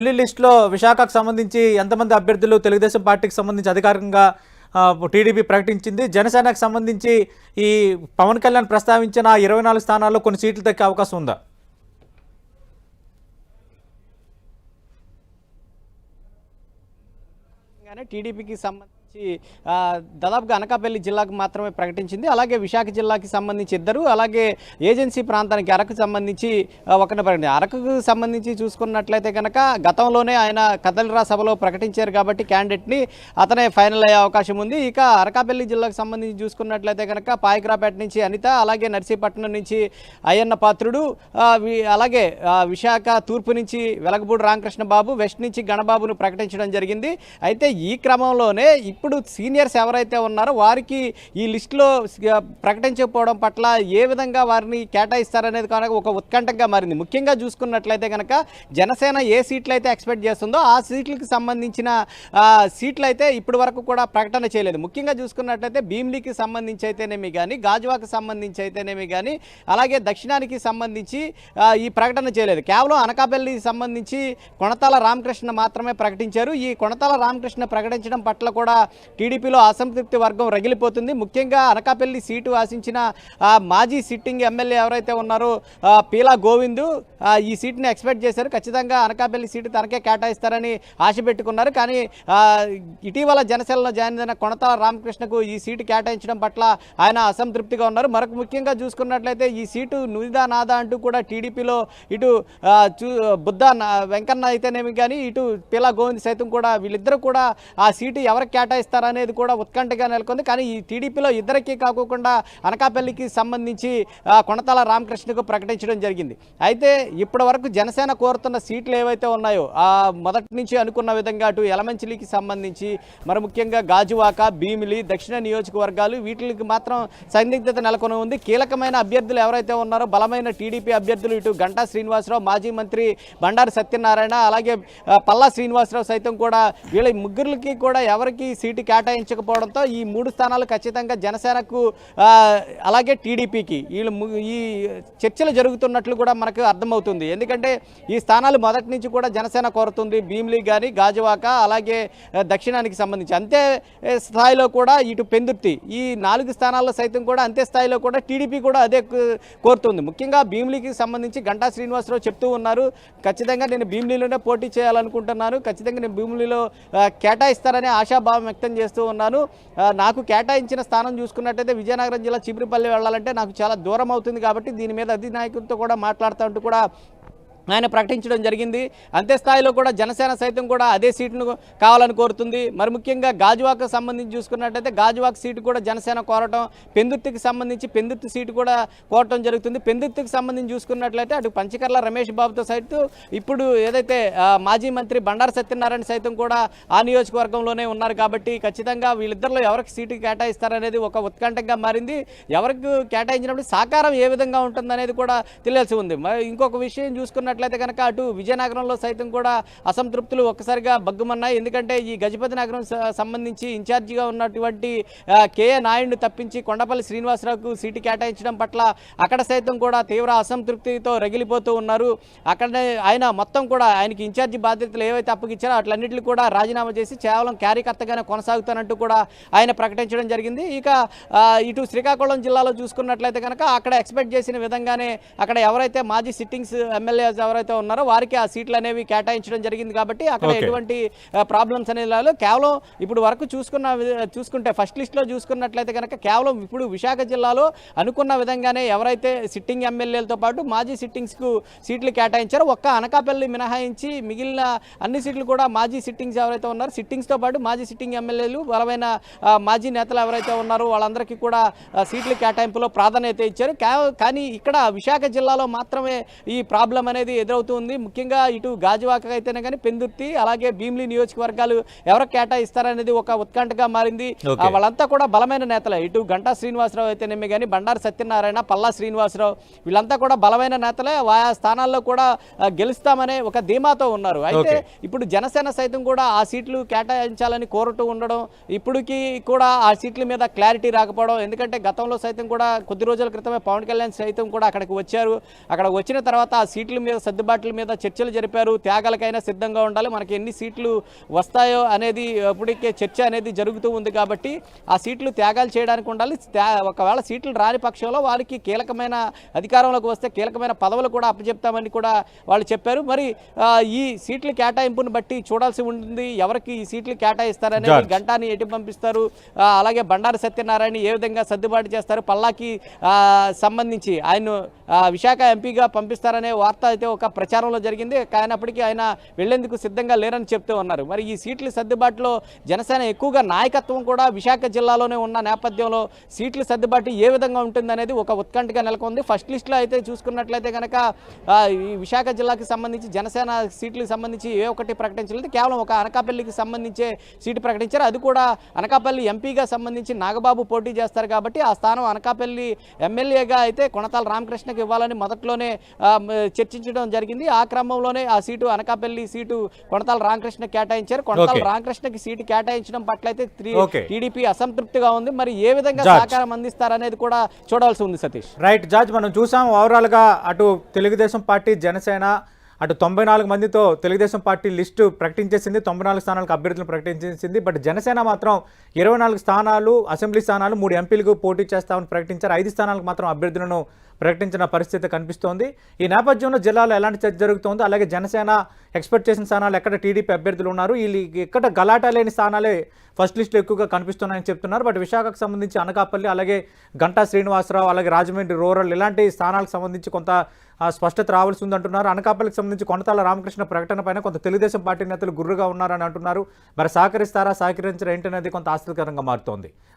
ఢిల్లీ లిస్టులో విశాఖకు సంబంధించి ఎంతమంది అభ్యర్థులు తెలుగుదేశం పార్టీకి సంబంధించి అధికారికంగా టీడీపీ ప్రకటించింది. జనసేనకు సంబంధించి ఈ పవన్ కళ్యాణ్ ప్రస్తావించిన 24 స్థానాల్లో కొన్ని సీట్లు దక్కే అవకాశం ఉందా? టీడీపీకి సంబంధించి దాదాపుగా అనకాపల్లి జిల్లాకు మాత్రమే ప్రకటించింది. అలాగే విశాఖ జిల్లాకి సంబంధించి ఇద్దరు, అలాగే ఏజెన్సీ ప్రాంతానికి అరకు సంబంధించి ఒకరిని ప్రకటించారు. అరకుకు సంబంధించి చూసుకున్నట్లయితే కనుక గతంలోనే ఆయన కదలిరా సభలో ప్రకటించారు కాబట్టి క్యాండిడేట్ని అతనే ఫైనల్ అయ్యే అవకాశం ఉంది. ఇక అనకాపల్లి జిల్లాకు సంబంధించి చూసుకున్నట్లయితే కనుక పాయకరాపేట నుంచి అనిత, అలాగే నర్సీపట్నం నుంచి అయ్యన్న పాత్రుడు, అలాగే విశాఖ తూర్పు నుంచి వెలగపూడి రామకృష్ణ బాబు, వెస్ట్ నుంచి గణబాబును ప్రకటించడం జరిగింది. అయితే ఈ క్రమంలోనే ఇప్పుడు సీనియర్స్ ఎవరైతే ఉన్నారో వారికి ఈ లిస్టులో ప్రకటించకపోవడం పట్ల ఏ విధంగా వారిని కేటాయిస్తారనేది కనుక ఒక ఉత్కంఠగా మారింది. ముఖ్యంగా చూసుకున్నట్లయితే కనుక జనసేన ఏ సీట్లు అయితే ఎక్స్పెక్ట్ చేస్తుందో ఆ సీట్లకు సంబంధించిన సీట్లు అయితే ఇప్పటి వరకు కూడా ప్రకటన చేయలేదు. ముఖ్యంగా చూసుకున్నట్లయితే భీమిలీకి సంబంధించి అయితేనేమి కానీ, గాజువాకు సంబంధించి అయితేనేమి కానీ, అలాగే దక్షిణానికి సంబంధించి ఈ ప్రకటన చేయలేదు. కేవలం అనకాపల్లికి సంబంధించి కొణతాల రామకృష్ణ మాత్రమే ప్రకటించారు. ఈ కొణతాల రామకృష్ణ ప్రకటించడం పట్ల కూడా టీడీపీలో అసంతృప్తి వర్గం రగిలిపోతుంది. ముఖ్యంగా అనకాపల్లి సీటు ఆశించిన మాజీ సిట్టింగ్ ఎమ్మెల్యే ఎవరైతే ఉన్నారో పీలా గోవిందు ఈ సీటుని ఎక్స్పెక్ట్ చేశారు. ఖచ్చితంగా అనకాపల్లి సీటు తనకే కేటాయిస్తారని ఆశ పెట్టుకున్నారు. కానీ ఇటీవల జనసేనలో జాయిన్ అయిన కొణతాల రామకృష్ణకు ఈ సీటు కేటాయించడం పట్ల ఆయన అసంతృప్తిగా ఉన్నారు. మరొక ముఖ్యంగా చూసుకున్నట్లయితే ఈ సీటు నుదిదా నాదా అంటూ కూడా టీడీపీలో ఇటు బుద్ధ వెంకన్న అయితేనేమి కానీ, ఇటు పీలా గోవింద్ సైతం కూడా వీళ్ళిద్దరూ కూడా ఆ సీటు ఎవరికి కేటాయిస్తారనేది కూడా ఉత్కంఠగా నెలకొంది. కానీ ఈ టీడీపీలో ఇద్దరికీ కాకుండా అనకాపల్లికి సంబంధించి కొణతాల రామకృష్ణకు ప్రకటించడం జరిగింది. అయితే ఇప్పటి వరకు జనసేన కోరుతున్న సీట్లు ఏవైతే ఉన్నాయో మొదటి నుంచి అనుకున్న విధంగా అటు యలమంచిలికి సంబంధించి, మరి ముఖ్యంగా గాజువాక, భీమిలి, దక్షిణ నియోజకవర్గాలు వీటికి మాత్రం సందిగ్ధత నెలకొని ఉంది. కీలకమైన అభ్యర్థులు ఎవరైతే ఉన్నారో బలమైన టీడీపీ అభ్యర్థులు ఇటు గంటా శ్రీనివాసరావు, మాజీ మంత్రి బండారు సత్యనారాయణ, అలాగే పల్లా శ్రీనివాసరావు సైతం కూడా వీళ్ళ ముగ్గురికి కూడా ఎవరికి సీటు కేటాయించకపోవడంతో ఈ 3 స్థానాలు ఖచ్చితంగా జనసేనకు అలాగే టీడీపీకి ఈ చర్చలు జరుగుతున్నట్లు కూడా మనకు అర్థమవుతుంది. ఎందుకంటే ఈ స్థానాలు మొదటి నుంచి కూడా జనసేన కోరుతుంది. భీమిలి కానీ, గాజువాక, అలాగే దక్షిణానికి సంబంధించి అంతే స్థాయిలో కూడా ఇటు పెందుర్తి ఈ 4 స్థానాల్లో సైతం కూడా అంతే స్థాయిలో కూడా టీడీపీ కూడా అదే కోరుతుంది. ముఖ్యంగా భీమిలికి సంబంధించి గంటా శ్రీనివాసరావు చెప్తూ ఉన్నారు, ఖచ్చితంగా నేను భీమిలిలోనే పోటీ చేయాలనుకుంటున్నాను, ఖచ్చితంగా నేను భీమిలిలో కేటాయిస్తారనే ఆశాభావం వ్యక్తం చేస్తూ ఉన్నాను. నాకు కేటాయించిన స్థానం చూసుకున్నట్టయితే విజయనగరం జిల్లా చీపురుపల్లి వెళ్ళాలంటే నాకు చాలా దూరం అవుతుంది కాబట్టి దీని మీద అధినాయకులతో కూడా మాట్లాడుతూ ఉంటూ కూడా ఆయన ప్రకటించడం జరిగింది. అంతే స్థాయిలో కూడా జనసేన సైతం కూడా అదే సీటును కావాలని కోరుతుంది. మరి ముఖ్యంగా గాజువాకు సంబంధించి చూసుకున్నట్టయితే గాజువాక సీటు కూడా జనసేన కోరటం, పెందుర్తికి సంబంధించి పెందుర్తి సీటు కూడా కోరటం జరుగుతుంది. పెందుర్తికి సంబంధించి చూసుకున్నట్లయితే అటు పంచకర్ల రమేష్ బాబుతో సైతం ఇప్పుడు ఏదైతే మాజీ మంత్రి బండారు సత్యనారాయణ సైతం కూడా ఆ నియోజకవర్గంలోనే ఉన్నారు కాబట్టి ఖచ్చితంగా వీళ్ళిద్దరిలో ఎవరికి సీటు కేటాయిస్తారనేది ఒక ఉత్కంఠంగా మారింది. ఎవరికి కేటాయించినప్పుడు సాకారం ఏ విధంగా ఉంటుందనేది కూడా తెలియాల్సి ఉంది. మరి ఇంకొక విషయం చూసుకున్నట్లయితే కనుక అటు విజయనగరంలో సైతం కూడా అసంతృప్తులు ఒక్కసారిగా బగ్గుమన్నాయి. ఎందుకంటే ఈ గజపతి నగరం సంబంధించి ఇన్ఛార్జిగా ఉన్నటువంటి కేఏ నాయుడిని తప్పించి కొండపల్లి శ్రీనివాసరావుకు సీటు కేటాయించడం పట్ల అక్కడ సైతం కూడా తీవ్ర అసంతృప్తితో రగిలిపోతూ ఉన్నారు. అక్కడనే ఆయన మొత్తం కూడా ఆయనకి ఇన్ఛార్జి బాధ్యతలు ఏవైతే అప్పగించారో అట్లన్నింటినీ కూడా రాజీనామా చేసి కేవలం కార్యకర్తగానే కొనసాగుతానంటూ కూడా ఆయన ప్రకటించడం జరిగింది. ఇక ఇటు శ్రీకాకుళం జిల్లాలో చూసుకున్నట్లయితే కనుక అక్కడ ఎక్స్పెక్ట్ చేసిన విధంగానే అక్కడ ఎవరైతే మాజీ సిట్టింగ్స్ ఎమ్మెల్యేస్ ఎవరైతే ఉన్నారో వారికి ఆ సీట్లు అనేవి కేటాయించడం జరిగింది కాబట్టి అక్కడ ఎటువంటి ప్రాబ్లమ్స్ అనేది లేదు. కేవలం ఇప్పుడు వరకు చూసుకుంటే ఫస్ట్ లిస్ట్లో చూసుకున్నట్లయితే కనుక కేవలం ఇప్పుడు విశాఖ జిల్లాలో అనుకున్న విధంగానే ఎవరైతే సిట్టింగ్ ఎమ్మెల్యేలతో పాటు మాజీ సిట్టింగ్స్కు సీట్లు కేటాయించారో ఒక్క అనకాపల్లి మినహాయించి మిగిలిన అన్ని సీట్లు కూడా మాజీ సిట్టింగ్స్ ఎవరైతే ఉన్నారో సిట్టింగ్స్తో పాటు మాజీ సిట్టింగ్ ఎమ్మెల్యేలు బలమైన మాజీ నేతలు ఎవరైతే ఉన్నారో వాళ్ళందరికీ కూడా సీట్ల కేటాయింపులో ప్రాధాన్యత ఇచ్చారు. కానీ ఇక్కడ విశాఖ జిల్లాలో మాత్రమే ఈ ప్రాబ్లం అనేది ఎదురవుతుంది. ముఖ్యంగా ఇటు గాజువాక అయితేనే కానీ పెందుర్తి అలాగే భీమిలి నియోజకవర్గాలు ఎవరికి కేటాయిస్తారనేది ఒక ఉత్కంఠగా మారింది. వాళ్ళంతా కూడా బలమైన నేతలే. ఇటు గంటా శ్రీనివాసరావు అయితేనేమి కానీ, బండారు సత్యనారాయణ, పల్లా శ్రీనివాసరావు వీళ్ళంతా కూడా బలమైన నేతలే. ఆయా స్థానాల్లో కూడా గెలుస్తామనే ఒక ధీమాతో ఉన్నారు. అయితే ఇప్పుడు జనసేన సైతం కూడా ఆ సీట్లు కేటాయించాలని కోరుతూ ఉండడం, ఇప్పటికీ కూడా ఆ సీట్ల మీద క్లారిటీ రాకపోవడం. ఎందుకంటే గతంలో సైతం కూడా కొద్ది రోజుల క్రితమే పవన్ కళ్యాణ్ సైతం కూడా అక్కడికి వచ్చారు. అక్కడ వచ్చిన తర్వాత ఆ సీట్ల మీద సర్దుబాట్ల మీద చర్చలు జరిపారు. త్యాగాలకైనా సిద్ధంగా ఉండాలి, మనకి ఎన్ని సీట్లు వస్తాయో అనేది ఇప్పటికే చర్చ అనేది జరుగుతూ ఉంది కాబట్టి ఆ సీట్లు త్యాగాలు చేయడానికి ఉండాలి. ఒకవేళ సీట్లు రాని పక్షంలో వారికి కీలకమైన అధికారంలోకి వస్తే కీలకమైన పదవులు కూడా అప్పచెప్తామని కూడా వాళ్ళు చెప్పారు. మరి ఈ సీట్ల కేటాయింపును బట్టి చూడాల్సి ఉంటుంది, ఎవరికి ఈ సీట్లు కేటాయిస్తారనేది. గంటాని ఎటు పంపిస్తారు, అలాగే బండారు సత్యనారాయణ ఏ విధంగా సర్దుబాటు చేస్తారు, పల్లాకి సంబంధించి ఆయన విశాఖ ఎంపీగా పంపిస్తారనే వార్త అయితే ఒక ప్రచారంలో జరిగింది. కానప్పటికీ ఆయన వెళ్లేందుకు సిద్ధంగా లేరని చెప్తూ ఉన్నారు. మరి ఈ సీట్ల సర్దుబాటులో జనసేన ఎక్కువగా నాయకత్వం కూడా విశాఖ జిల్లాలోనే ఉన్న నేపథ్యంలో సీట్ల సర్దుబాటు ఏ విధంగా ఉంటుందనేది ఒక ఉత్కంఠగా నెలకొంది. ఫస్ట్ లిస్టులో అయితే చూసుకున్నట్లయితే కనుక ఈ విశాఖ జిల్లాకి సంబంధించి జనసేన సీట్లకు సంబంధించి ఏ ఒక్కటి ప్రకటించలేదు. కేవలం ఒక అనకాపల్లికి సంబంధించే సీటు ప్రకటించారు. అది కూడా అనకాపల్లి ఎంపీగా సంబంధించి నాగబాబు పోటీ చేస్తారు కాబట్టి ఆ స్థానం అనకాపల్లి ఎమ్మెల్యేగా అయితే కొణతాల రామకృష్ణకి ఇవ్వాలని మొదట్లోనే చర్చించడం జరిగింది. ఆ క్రమంలోనే ఆ సీటు అనకాపల్లి సీటు కొణతాల రామకృష్ణ కేటాయించారు. కొణతాల రామకృష్ణకి సీటు కేటాయించడం పట్ల అయితే టీడీపీ అసంతృప్తిగా ఉంది. మరి ఏ విధంగా సహకారం అందిస్తారనేది కూడా చూడాల్సి ఉంది. సతీష్, రైట్ జార్జ్, మనం చూసాం ఓవరాల్ గా అటు తెలుగుదేశం పార్టీ జనసేన అటు 94 మందితో తెలుగుదేశం పార్టీ లిస్టు ప్రకటించేసింది, 94 స్థానాలకు అభ్యర్థులను ప్రకటించేసింది. బట్ జనసేన మాత్రం 24 స్థానాలు అసెంబ్లీ స్థానాలు 3 ఎంపీలకు పోటీ చేస్తామని ప్రకటించారు. 5 స్థానాలకు మాత్రం అభ్యర్థులను ప్రకటించిన పరిస్థితి కనిపిస్తోంది. ఈ నేపథ్యంలో జిల్లాలో ఎలాంటి చర్చ జరుగుతోంది, అలాగే జనసేన ఎక్స్పెక్ట్ చేసిన స్థానాలు ఎక్కడ టీడీపీ అభ్యర్థులు ఉన్నారు, వీళ్ళు ఎక్కడ గలాటా లేని స్థానాలే ఫస్ట్ లిస్టులో ఎక్కువగా కనిపిస్తున్నాయని చెప్తున్నారు. బట్ విశాఖకు సంబంధించి అనకాపల్లి, అలాగే గంటా శ్రీనివాసరావు, అలాగే రాజమండ్రి రూరల్ ఇలాంటి స్థానాలకు సంబంధించి కొంత స్పష్టత రావాల్సి ఉందంటున్నారు. అనకాపల్లికి సంబంధించి కొనతాల రామకృష్ణ ప్రకటన పైన కొంత తెలుగుదేశం పార్టీ నేతలు గుర్రుగా ఉన్నారని అంటున్నారు. మరి సహకరిస్తారా, సహకరించరా ఏంటనేది కొంత ఆసక్తికరంగా మారుతోంది.